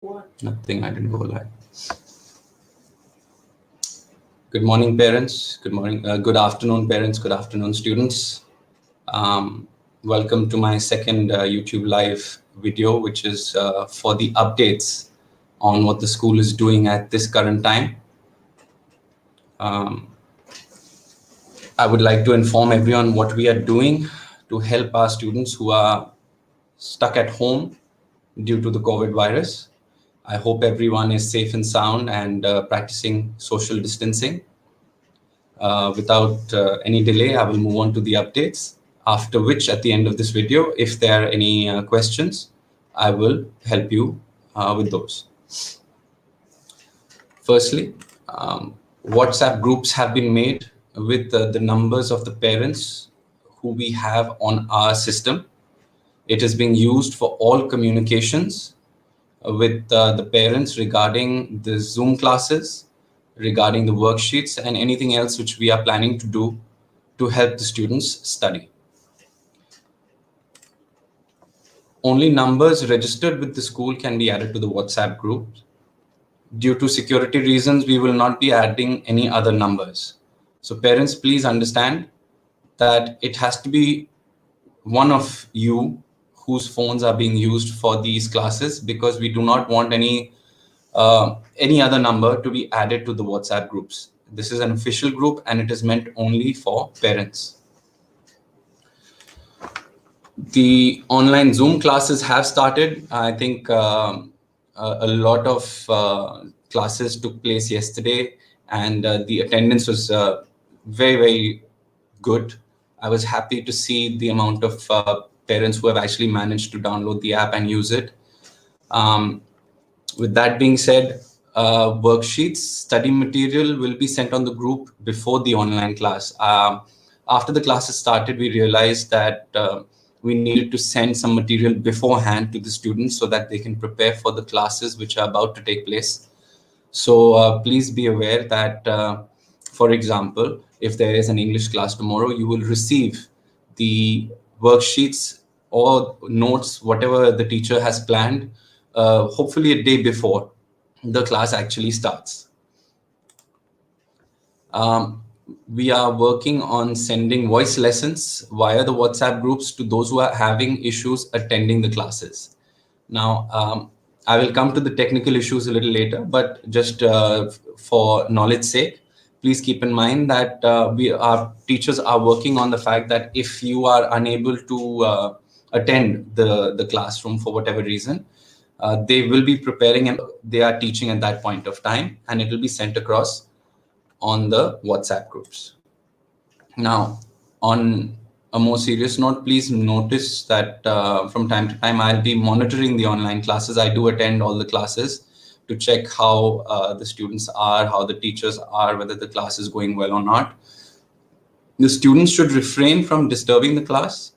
Nothing, I didn't go live. Good morning, parents. Good morning. Good afternoon, parents. Good afternoon, students. Um, Welcome to my second YouTube live video, which is for the updates on what the school is doing at this current time. I would like to inform everyone what we are doing to help our students who are stuck at home due to the COVID virus. I hope everyone is safe and sound and practicing social distancing. Without any delay, I will move on to the updates. After which, at the end of this video, if there are any questions, I will help you with those. Firstly, WhatsApp groups have been made with the numbers of the parents who we have on our system. It is being used for all communications with the parents regarding the Zoom classes, regarding the worksheets, and anything else which we are planning to do to help the students study. Only numbers registered with the school can be added to the WhatsApp group. Due to security reasons, we will not be adding any other numbers. So parents, please understand that it has to be one of you whose phones are being used for these classes, because we do not want any other number to be added to the WhatsApp groups. This is an official group and it is meant only for parents. The online Zoom classes have started. I think a lot of classes took place yesterday, and the attendance was very, very good. I was happy to see the amount of parents who have actually managed to download the app and use it. With that being said, worksheets, study material will be sent on the group before the online class. After the classes started, we realized that we needed to send some material beforehand to the students so that they can prepare for the classes which are about to take place. So please be aware that, for example, if there is an English class tomorrow, you will receive the worksheets or notes, whatever the teacher has planned, hopefully a day before the class actually starts. We are working on sending voice lessons via the WhatsApp groups to those who are having issues attending the classes. Now, I will come to the technical issues a little later, but just for knowledge sake, please keep in mind that our teachers are working on the fact that if you are unable to attend the classroom for whatever reason, they will be preparing and they are teaching at that point of time, and it will be sent across on the WhatsApp groups. Now, on a more serious note, please notice that from time to time, I'll be monitoring the online classes. I do attend all the classes to check how the students are, how the teachers are, whether the class is going well or not. The students should refrain from disturbing the class.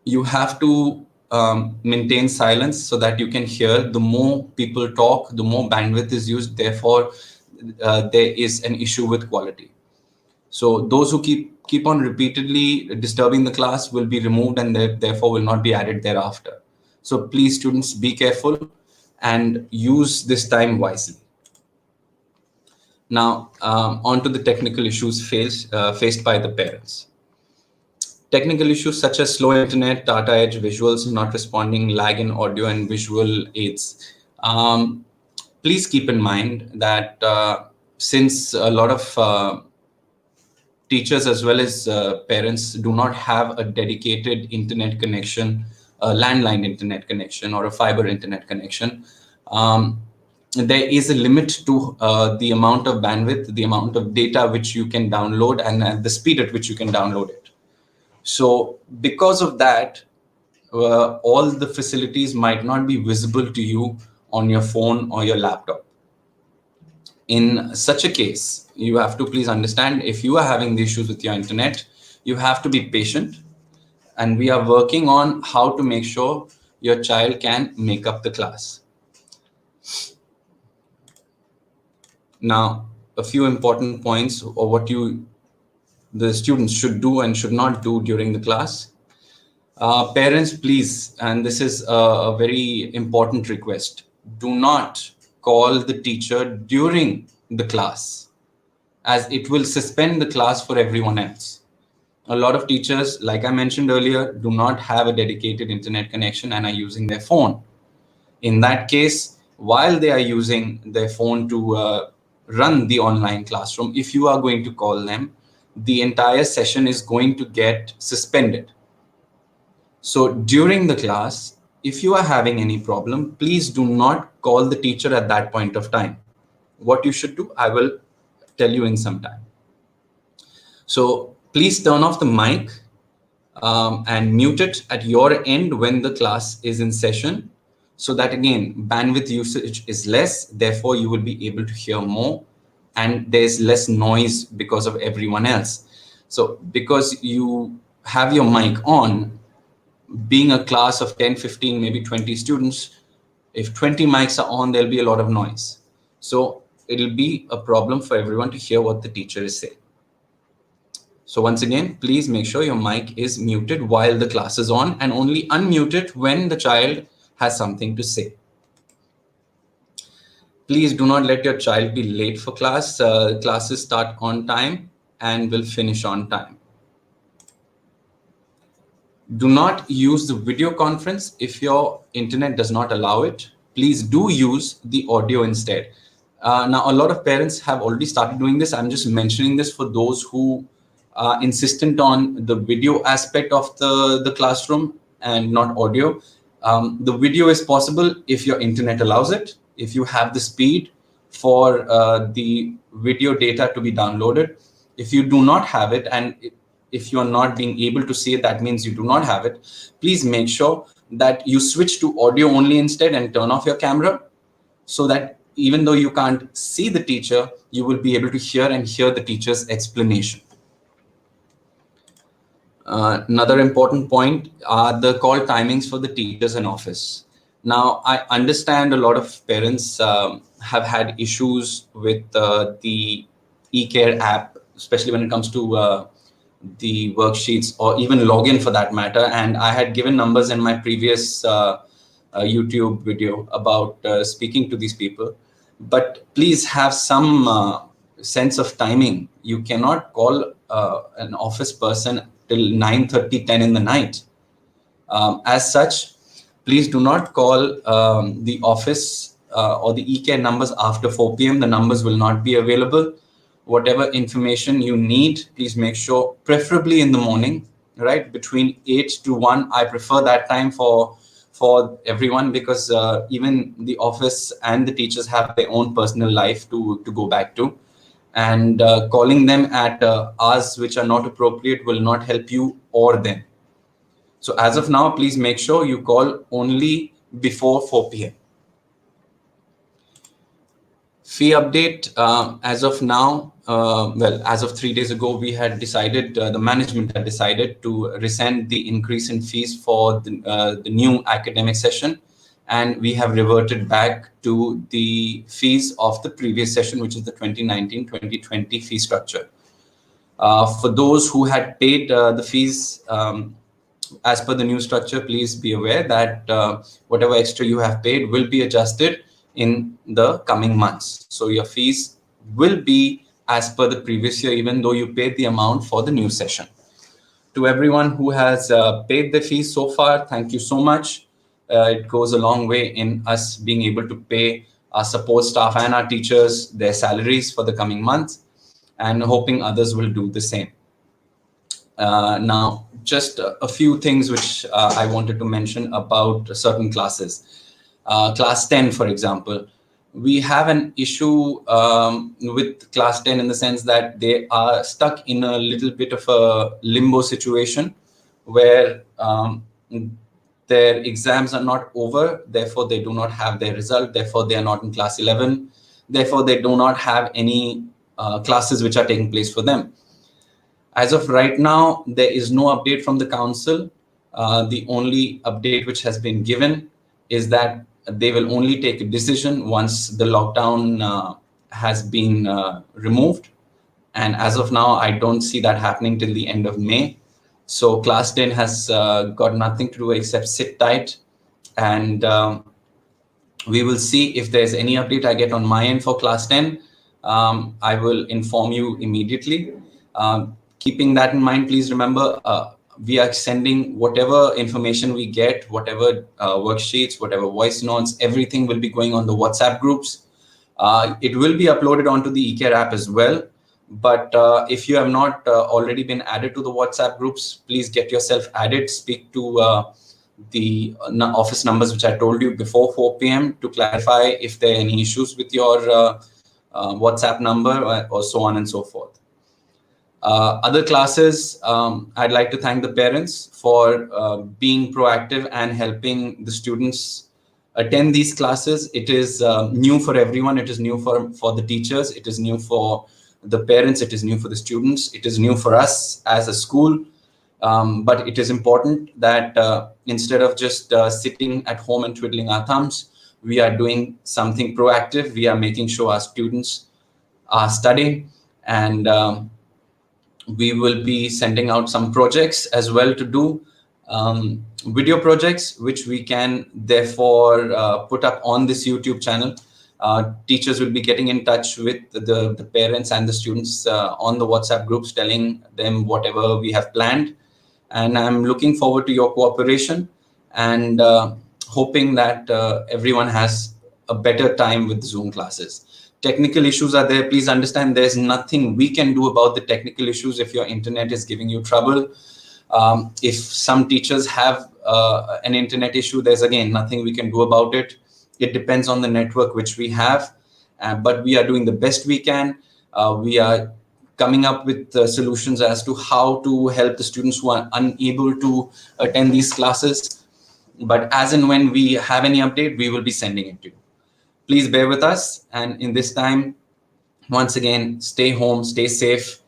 You have to maintain silence so that you can hear. The more people talk, the more bandwidth is used. Therefore, there is an issue with quality. So those who keep on repeatedly disturbing the class will be removed and therefore will not be added thereafter. So please, students, be careful and use this time wisely. Now, on to the technical issues faced by the parents. Technical issues such as slow internet, data edge, visuals not responding, lag in audio and visual aids. Please keep in mind that since a lot of teachers as well as parents do not have a dedicated internet connection, a landline internet connection or a fiber internet connection, there is a limit to the amount of bandwidth, the amount of data which you can download, and the speed at which you can download it. So because of that, all the facilities might not be visible to you on your phone or your laptop. In such a case, you have to please understand, if you are having the issues with your internet, you have to be patient. And we are working on how to make sure your child can make up the class. Now, a few important points of what the students should do and should not do during the class. Parents, please, and this is a very important request. do not call the teacher during the class, as it will suspend the class for everyone else. A lot of teachers, like I mentioned earlier, do not have a dedicated internet connection and are using their phone. In that case, while they are using their phone to run the online classroom, if you are going to call them, the entire session is going to get suspended. So during the class, if you are having any problem, please do not call the teacher at that point of time. What you should do, I will tell you in some time. So please turn off the mic and mute it at your end when the class is in session, so that again, bandwidth usage is less, therefore you will be able to hear more and there's less noise because of everyone else. So because you have your mic on, being a class of 10, 15, maybe 20 students, if 20 mics are on, there'll be a lot of noise. So it'll be a problem for everyone to hear what the teacher is saying. So once again, please make sure your mic is muted while the class is on and only unmute it when the child has something to say. Please do not let your child be late for class. Classes start on time and will finish on time. Do not use the video conference if your internet does not allow it. Please do use the audio instead. Now, a lot of parents have already started doing this. I'm just mentioning this for those who are insistent on the video aspect of the classroom and not audio. The video is possible if your internet allows it, if you have the speed for the video data to be downloaded. If you do not have it, and if you are not being able to see it, that means you do not have it. Please make sure that you switch to audio only instead and turn off your camera, so that even though you can't see the teacher, you will be able to hear the teacher's explanation. Another important point are the call timings for the teachers in office. Now, I understand a lot of parents have had issues with the ecare app, especially when it comes to the worksheets or even login for that matter. And I had given numbers in my previous YouTube video about speaking to these people. But please have some sense of timing. You cannot call an office person till 9:30, 10 in the night. As such, please do not call the office or the ecare numbers after 4 p.m. The numbers will not be available. Whatever information you need, please make sure, preferably in the morning, right? Between 8 to 1, I prefer that time for everyone, because even the office and the teachers have their own personal life to go back to. And calling them at hours which are not appropriate will not help you or them. So as of now, please make sure you call only before 4 p.m. Fee update, as of now, well, as of 3 days ago, we had decided, the management had decided to rescind the increase in fees for the new academic session. And we have reverted back to the fees of the previous session, which is the 2019-2020 fee structure. For those who had paid the fees as per the new structure, please be aware that whatever extra you have paid will be adjusted in the coming months. So your fees will be as per the previous year, even though you paid the amount for the new session. To everyone who has paid the fees so far, thank you so much. It goes a long way in us being able to pay our support staff and our teachers their salaries for the coming months, and hoping others will do the same. Now, just a few things which I wanted to mention about certain classes. Class 10, for example, we have an issue with class 10 in the sense that they are stuck in a little bit of a limbo situation where their exams are not over, therefore they do not have their result, therefore they are not in class 11, therefore they do not have any classes which are taking place for them. As of right now, there is no update from the council. The only update which has been given is that they will only take a decision once the lockdown has been removed. And as of now, I don't see that happening till the end of May. So class 10 has got nothing to do except sit tight and We will see if there's any update I get on my end for class 10. I will inform you immediately. Keeping that in mind, please remember, we are sending whatever information we get, whatever worksheets, whatever voice notes, everything will be going on the WhatsApp groups. It will be uploaded onto the ecare app as well. But if you have not already been added to the WhatsApp groups, please get yourself added. Speak to the office numbers which I told you before 4 p.m. to clarify if there are any issues with your WhatsApp number, or so on and so forth. Other classes, I'd like to thank the parents for being proactive and helping the students attend these classes. It is new for everyone. It is new for the teachers. It is new for the parents. It is new for the students. It is new for us as a school. But it is important that instead of just sitting at home and twiddling our thumbs, we are doing something proactive. We are making sure our students are studying, and we will be sending out some projects as well to do, video projects, which we can therefore put up on this YouTube channel. Teachers will be getting in touch with the parents and the students on the WhatsApp groups, telling them whatever we have planned. And I'm looking forward to your cooperation, and hoping that everyone has a better time with Zoom classes. Technical issues are there. Please understand there's nothing we can do about the technical issues if your internet is giving you trouble. If some teachers have an internet issue, there's again nothing we can do about it. It depends on the network which we have, but we are doing the best we can. We are coming up with solutions as to how to help the students who are unable to attend these classes. But as and when we have any update, we will be sending it to you. Please bear with us. And in this time, once again, stay home, stay safe,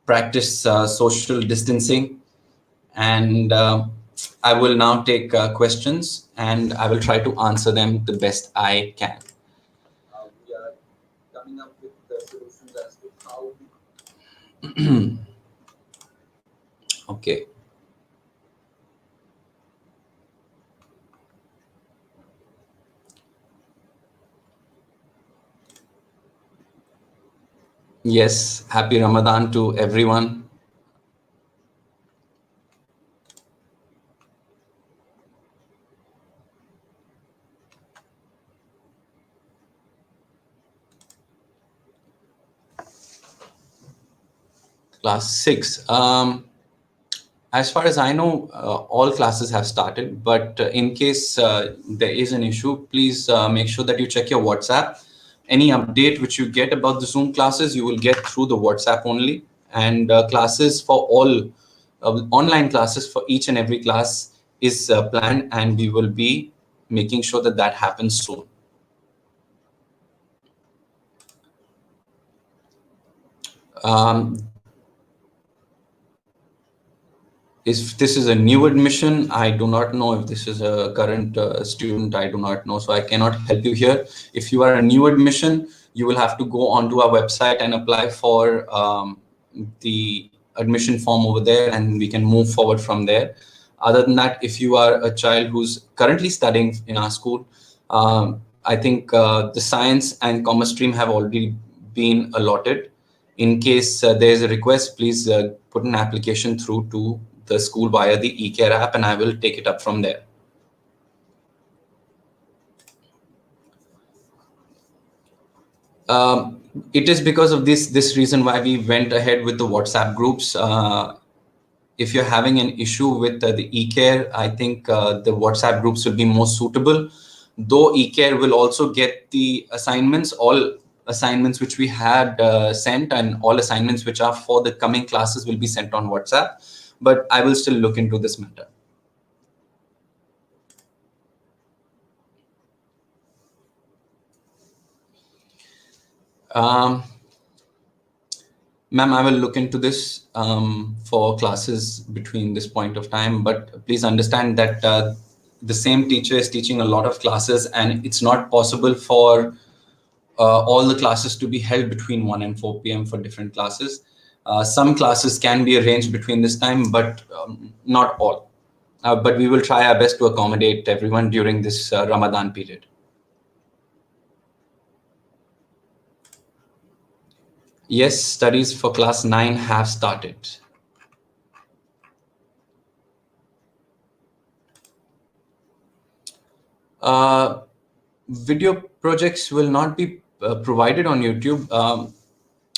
practice social distancing. And I will now take questions, and I will try to answer them the best I can. We are coming up with the solutions as to how we... Okay. Yes, happy Ramadan to everyone. Class 6. As far as I know, all classes have started, but in case there is an issue, please make sure that you check your WhatsApp. Any update which you get about the Zoom classes, you will get through the WhatsApp only. And classes for all, online classes for each and every class is planned, and we will be making sure that that happens soon. If this is a new admission, I do not know. If this is a current student, I do not know. So I cannot help you here. If you are a new admission, you will have to go onto our website and apply for the admission form over there, and we can move forward from there. Other than that, if you are a child who's currently studying in our school, I think the science and commerce stream have already been allotted. In case there's a request, please put an application through to the school via the ecare app, and I will take it up from there. It is because of this reason why we went ahead with the WhatsApp groups. If you're having an issue with the ecare, I think the WhatsApp groups will be more suitable. Though ecare will also get the assignments, all assignments which we had sent, and all assignments which are for the coming classes will be sent on WhatsApp. But I will still look into this matter. Ma'am, I will look into this for classes between this point of time, but please understand that the same teacher is teaching a lot of classes, and it's not possible for all the classes to be held between 1 and 4 p.m. for different classes. Some classes can be arranged between this time, but not all. But we will try our best to accommodate everyone during this Ramadan period. Yes, studies for class 9 have started. Video projects will not be provided on YouTube.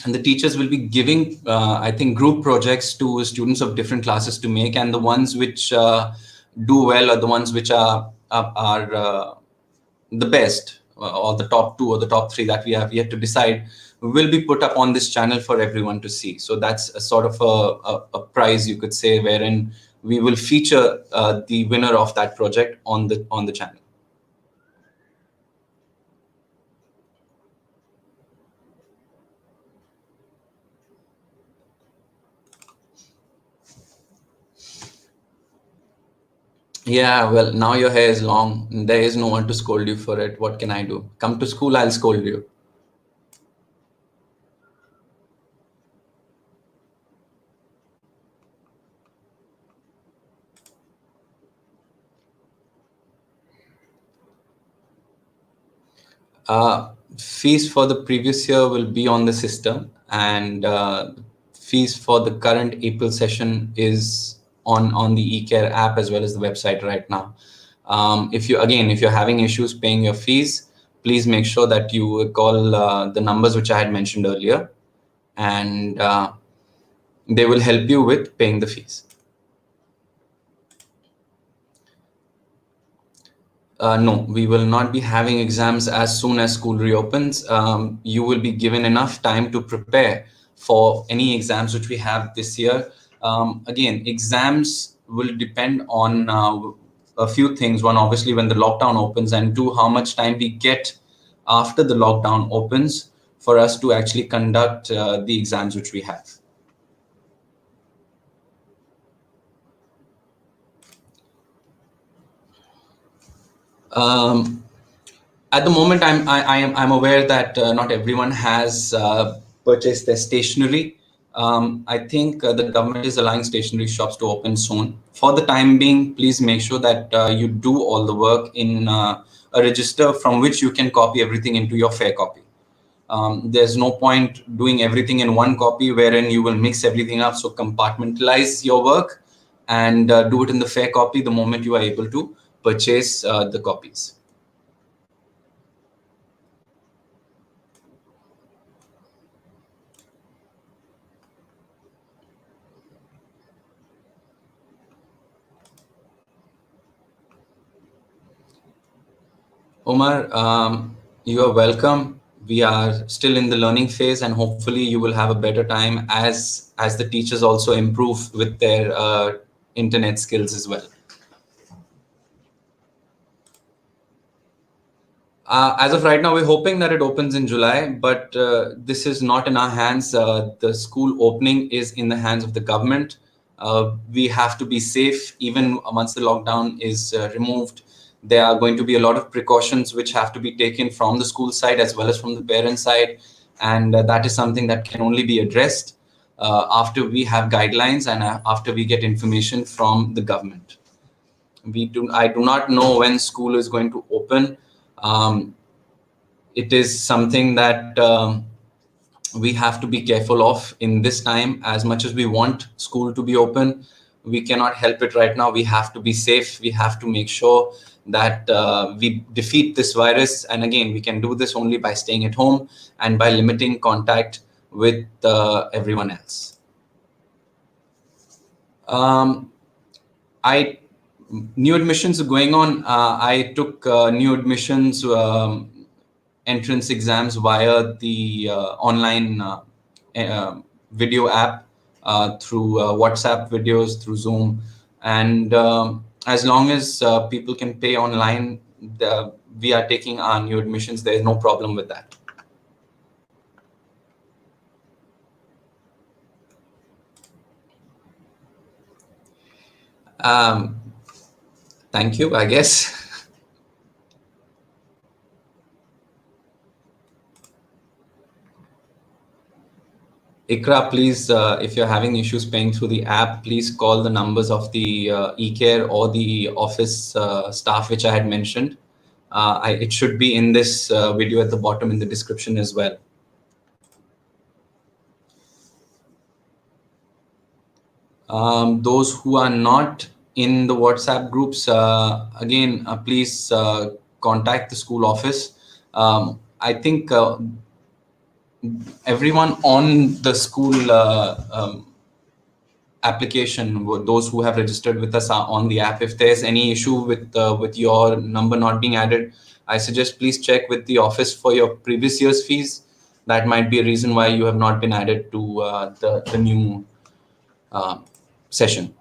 And the teachers will be giving, I think, group projects to students of different classes to make, and the ones which do well, or the ones which are the best, or the top two or the top three that we have yet to decide, will be put up on this channel for everyone to see. So that's a sort of a prize, you could say, wherein we will feature the winner of that project on the channel. Yeah, well, now your hair is long. There is no one to scold you for it. What can I do? Come to school, I'll scold you. Fees for the previous year will be on the system, and fees for the current April session is on the ecare app as well as the website right now. If you're having issues paying your fees, please make sure that you call the numbers which I had mentioned earlier, and they will help you with paying the fees. No, we will not be having exams as soon as school reopens. You will be given enough time to prepare for any exams which we have this year. Again, exams will depend on a few things. One, obviously, when the lockdown opens, and two, how much time we get after the lockdown opens for us to actually conduct the exams which we have. At the moment, I'm aware that not everyone has purchased their stationery. I think the government is allowing stationery shops to open soon. For the time being, please make sure that you do all the work in a register from which you can copy everything into your fair copy. There's no point doing everything in one copy wherein you will mix everything up. So compartmentalize your work and do it in the fair copy the moment you are able to purchase the copies. Omar, you are welcome. We are still in the learning phase, and hopefully you will have a better time as the teachers also improve with their internet skills as well. As of right now, we're hoping that it opens in July, but this is not in our hands. The school opening is in the hands of the government. We have to be safe even once the lockdown is removed. There are going to be a lot of precautions which have to be taken from the school side as well as from the parent side. And that is something that can only be addressed after we have guidelines and after we get information from the government. I do not know when school is going to open. It is something that we have to be careful of in this time. As much as we want school to be open, we cannot help it right now. We have to be safe. We have to make sure that we defeat this virus. And again, we can do this only by staying at home and by limiting contact with everyone else. New admissions are going on. I took new admissions entrance exams via the online video app through WhatsApp videos, through Zoom. And as long as people can pay online, we are taking our new admissions. There is no problem with that. Thank you, I guess. Ikra, please, if you're having issues paying through the app, please call the numbers of the ecare or the office staff, which I had mentioned. It should be in this video at the bottom in the description as well. Those who are not in the WhatsApp groups, again, please contact the school office. I think everyone on the school application, those who have registered with us on the app, if there's any issue with your number not being added, I suggest please check with the office for your previous year's fees. That might be a reason why you have not been added to the new session.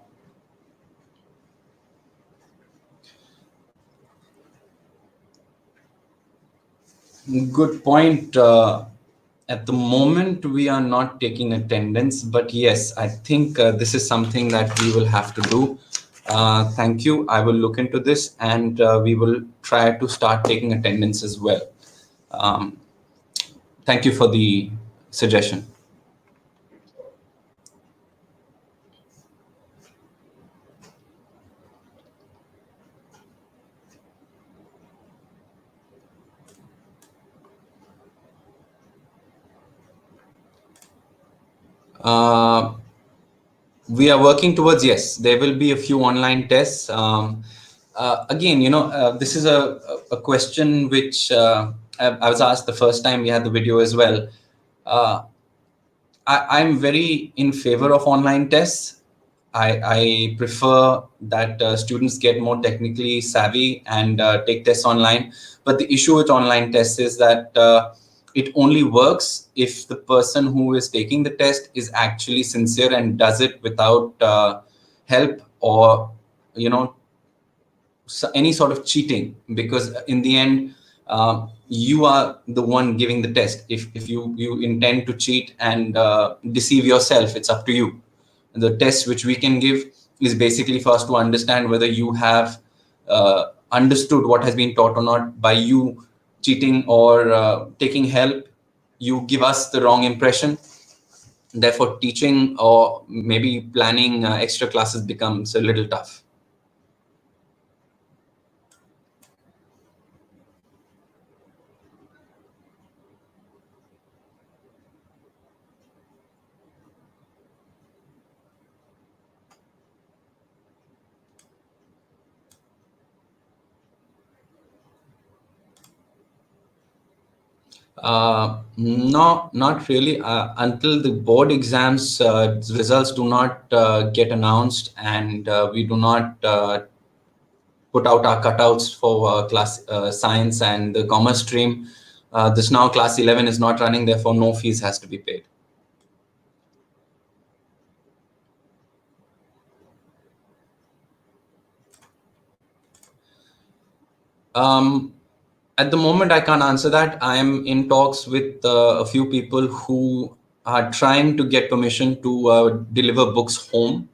Good point. At the moment, we are not taking attendance, but yes, I think this is something that we will have to do. Thank you. I will look into this, and we will try to start taking attendance as well. Um, Thank you for the suggestion. Uh, we are working towards, yes, there will be a few online tests. Again, this is a question which I was asked the first time we had the video as well. I'm very in favor of online tests. I prefer that students get more technically savvy and take tests online. But the issue with online tests is that it only works if the person who is taking the test is actually sincere and does it without help or, any sort of cheating, because in the end you are the one giving the test. If you intend to cheat and deceive yourself, it's up to you. The test which we can give is basically for us to understand whether you have understood what has been taught or not. By you cheating or taking help, you give us the wrong impression. Therefore teaching or maybe planning extra classes becomes a little tough. No, not really. Until the board exams results do not get announced, and we do not put out our cutouts for class science and the commerce stream. This now class 11 is not running, therefore no fees has to be paid. At the moment, I can't answer that. I am in talks with a few people who are trying to get permission to deliver books home,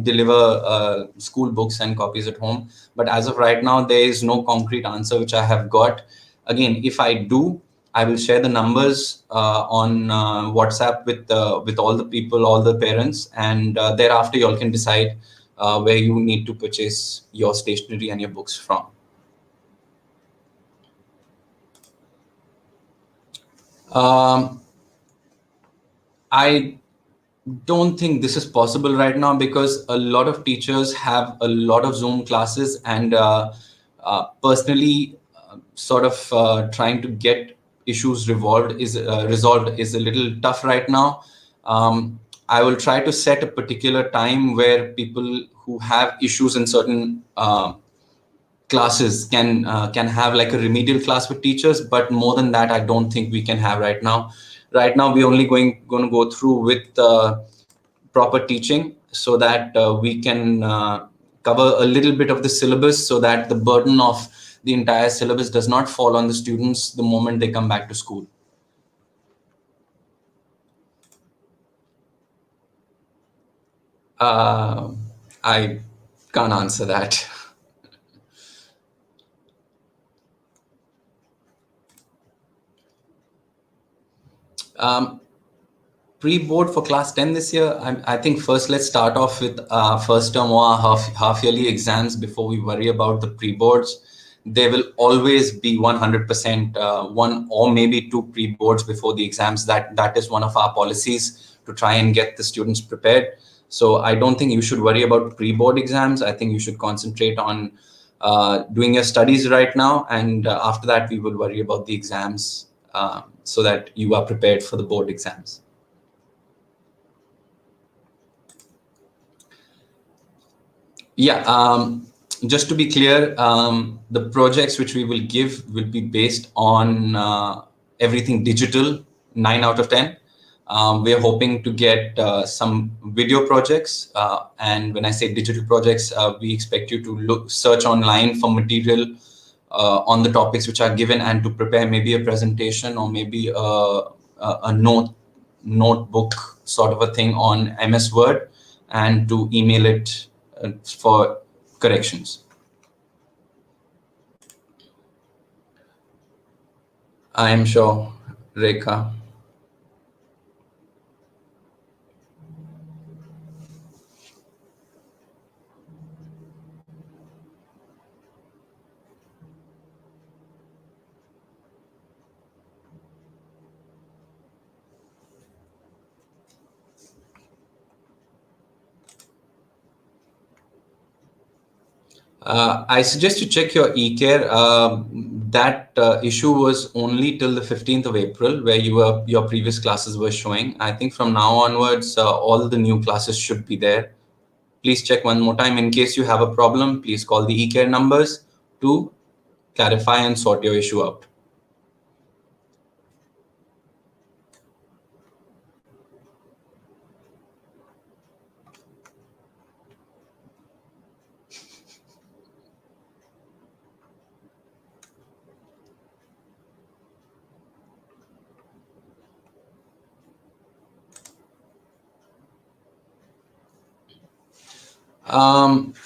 deliver school books and copies at home. But as of right now, there is no concrete answer which I have got. Again, if I do, I will share the numbers on WhatsApp with all the people, all the parents, and thereafter you all can decide where you need to purchase your stationery and your books from. I don't think this is possible right now because a lot of teachers have a lot of Zoom classes, and personally, sort of trying to get issues resolved is a little tough right now. I will try to set a particular time where people who have issues in certain classes can have like a remedial class with teachers, but more than that I don't think we can have right now. Right now we're only going to go through with proper teaching so that we can cover a little bit of the syllabus, so that the burden of the entire syllabus does not fall on the students the moment they come back to school. I can't answer that. Pre-board for class 10 this year, I think first let's start off with first term or half yearly exams before we worry about the pre-boards. There will always be 100% one or maybe two pre-boards before the exams. That is one of our policies to try and get the students prepared. So I don't think you should worry about pre-board exams. I think you should concentrate on doing your studies right now, and after that we will worry about the exams, so that you are prepared for the board exams. Yeah, just to be clear, the projects which we will give will be based on everything digital, 9 out of 10. We're hoping to get some video projects. And when I say digital projects, we expect you to search online for material on the topics which are given, and to prepare maybe a presentation or maybe a notebook sort of a thing on MS Word, and to email it for corrections. I am sure, Rekha. I suggest you check your ecare. That issue was only till the 15th of April, where your previous classes were showing. I think from now onwards, all the new classes should be there. Please check one more time. In case you have a problem, please call the ecare numbers to clarify and sort your issue out.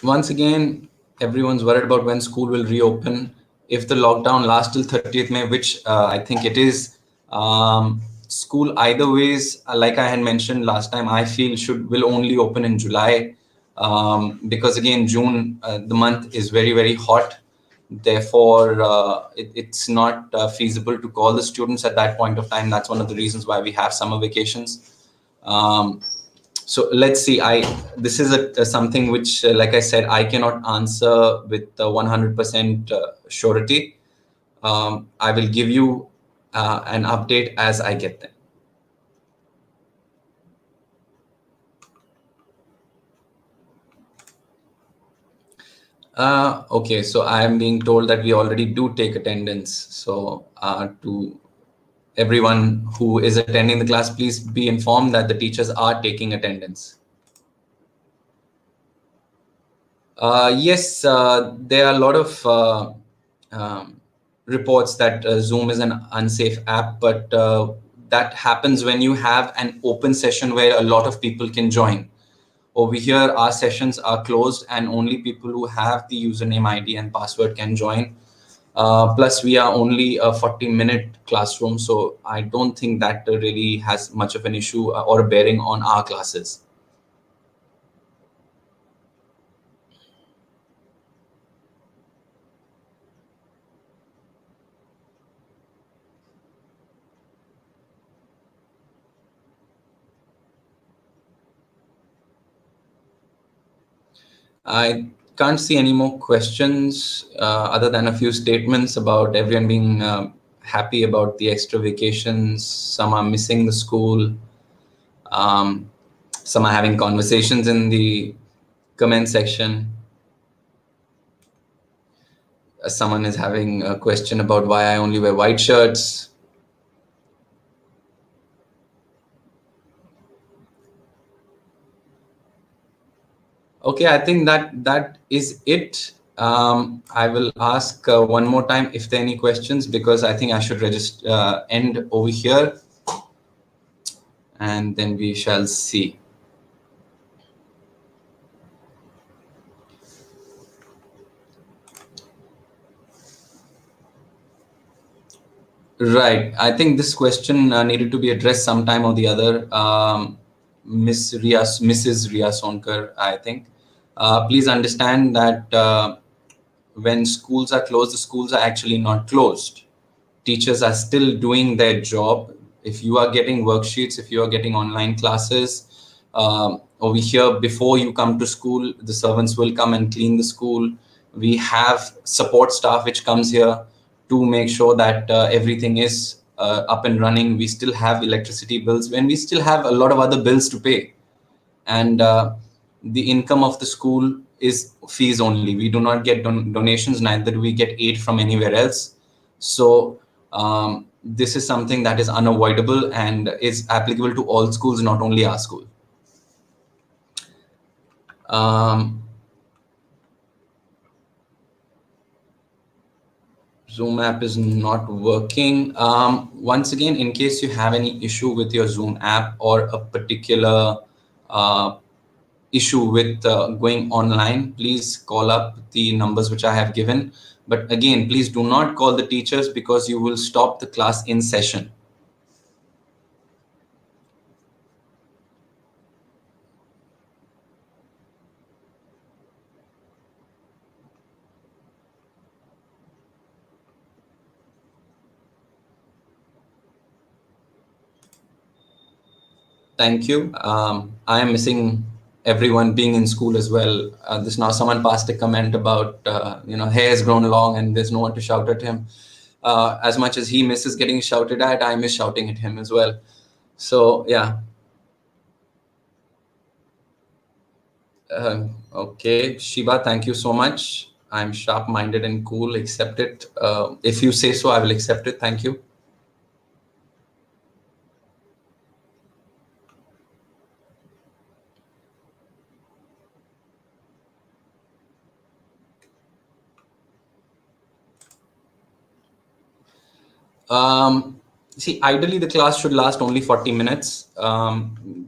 Once again, everyone's worried about when school will reopen. If the lockdown lasts till 30th May, which I think it is, school either ways, like I had mentioned last time, I feel will only open in July, because again, June, the month is very, very hot. Therefore, it's not feasible to call the students at that point of time. That's one of the reasons why we have summer vacations. So let's see. This is something which, like I said, I cannot answer with 100% surety. I will give you an update as I get them. Okay, so I am being told that we already do take attendance. So to everyone who is attending the class, please be informed that the teachers are taking attendance. Yes, there are a lot of reports that Zoom is an unsafe app, but that happens when you have an open session where a lot of people can join. Over here, our sessions are closed and only people who have the username ID and password can join. Plus, we are only a 40-minute classroom, so I don't think that really has much of an issue or a bearing on our classes. I can't see any more questions other than a few statements about everyone being happy about the extra vacations. Some are missing the school. Some are having conversations in the comment section. Someone is having a question about why I only wear white shirts. Okay, I think that is it. I will ask one more time if there are any questions, because I think I should register end over here, and then we shall see. Right. I think this question needed to be addressed sometime or the other. Mrs. Ria Sonkar, I think. Please understand that when schools are closed, the schools are actually not closed. Teachers are still doing their job. If you are getting worksheets, if you are getting online classes, over here, before you come to school, the servants will come and clean the school. We have support staff which comes here to make sure that everything is up and running. We still have electricity bills, when we still have a lot of other bills to pay. And the income of the school is fees only. We do not get donations, neither do we get aid from anywhere else. So this is something that is unavoidable and is applicable to all schools, not only our school. Zoom app is not working. Once again, in case you have any issue with your Zoom app or a particular issue with going online, please call up the numbers which I have given. But again, please do not call the teachers, because you will stop the class in session. Thank you. I am missing everyone being in school as well. This now someone passed a comment about hair has grown long and there's no one to shout at him. As much as he misses getting shouted at, I miss shouting at him as well. So yeah. Okay, Shiba, thank you so much. I'm sharp-minded and cool. Accept it. If you say so, I will accept it. Thank you. See, ideally the class should last only 40 minutes,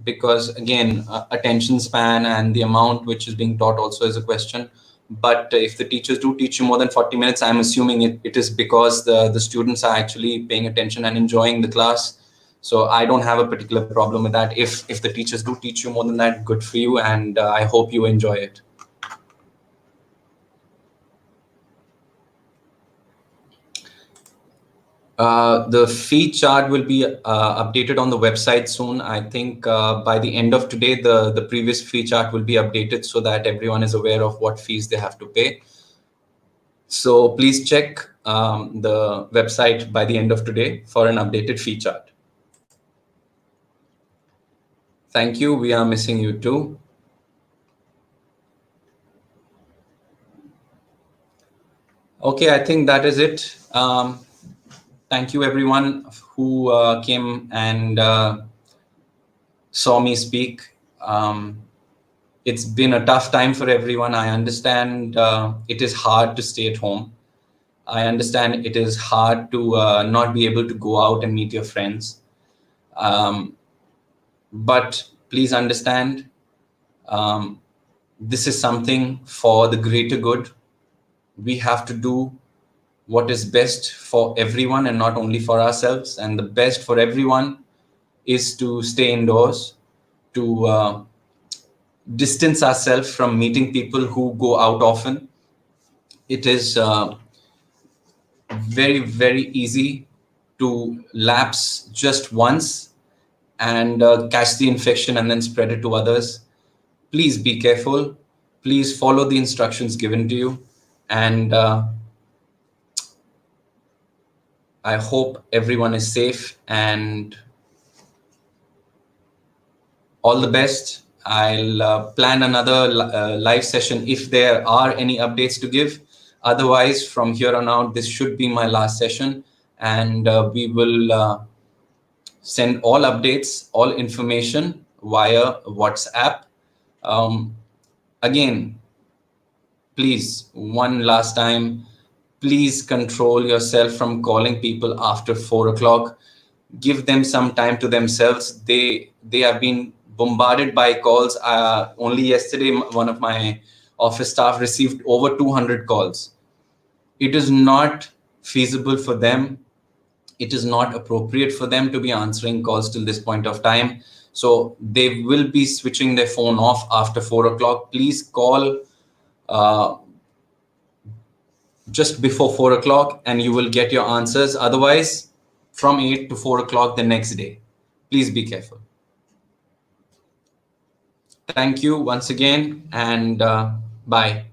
because again, attention span and the amount which is being taught also is a question. But if the teachers do teach you more than 40 minutes, I'm assuming it is because the students are actually paying attention and enjoying the class. So I don't have a particular problem with that. If the teachers do teach you more than that, good for you, and I hope you enjoy it. The fee chart will be updated on the website soon. I think by the end of today, the previous fee chart will be updated so that everyone is aware of what fees they have to pay. So please check the website by the end of today for an updated fee chart. Thank you. We are missing you too. Okay, I think that is it. Thank you everyone who came and saw me speak. It's been a tough time for everyone. I understand it is hard to stay at home. I understand it is hard to not be able to go out and meet your friends. But please understand, this is something for the greater good. We have to do what is best for everyone and not only for ourselves. And the best for everyone is to stay indoors, to distance ourselves from meeting people who go out often. It is very, very easy to lapse just once and catch the infection and then spread it to others. Please be careful. Please follow the instructions given to you. And I hope everyone is safe and all the best. I'll plan another live session if there are any updates to give. Otherwise, from here on out, this should be my last session, and we will send all updates, all information via WhatsApp. Again, please, one last time, please control yourself from calling people after 4 o'clock. Give them some time to themselves. They have been bombarded by calls. Only yesterday, one of my office staff received over 200 calls. It is not feasible for them. It is not appropriate for them to be answering calls till this point of time. So they will be switching their phone off after 4 o'clock. Please call just before 4 o'clock and you will get your answers. Otherwise, from 8 to 4 o'clock the next day. Please be careful. Thank you once again, and bye.